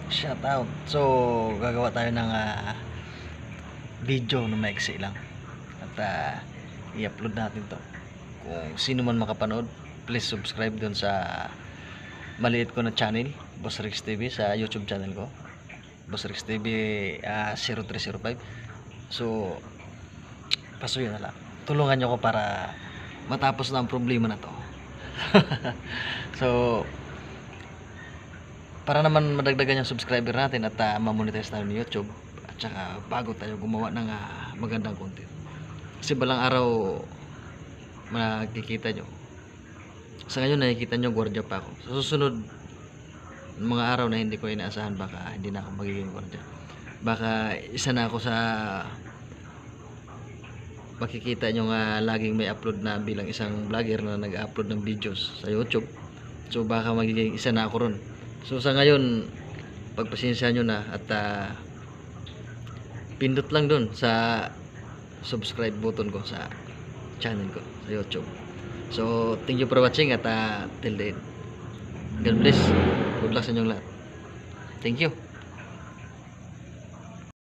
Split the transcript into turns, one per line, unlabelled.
Shout out. So, gagawa tayo ng video na maiksi lang. At i-upload natin to. Kung sino man makapanood, please subscribe dun sa maliit ko na channel, Boss Rex TV, sa YouTube channel ko. Boss Rex TV 0305. So, pasuyo na lang. Tulungan nyo ko para matapos na ang problema na to. So, para naman madagdagan yung subscriber natin at ma-monetize tayo ni YouTube, at saka bago tayo gumawa ng magandang content. Kasi balang araw makikita nyo, sa ngayon nakikita nyo gwardiya pa ako. Sa susunod mga araw na hindi ko inaasahan, baka hindi na ako magiging gwardiya, baka isa na ako sa makikita nyo nga laging may upload na bilang isang vlogger na nag-upload ng videos sa YouTube. So baka magiging isa na ako ron. So sa ngayon, pagpasensya nyo na at pindot lang dun sa subscribe button ko sa channel ko sa YouTube. So thank you for watching at till the end. God bless. Good luck sa inyong lahat. Thank you.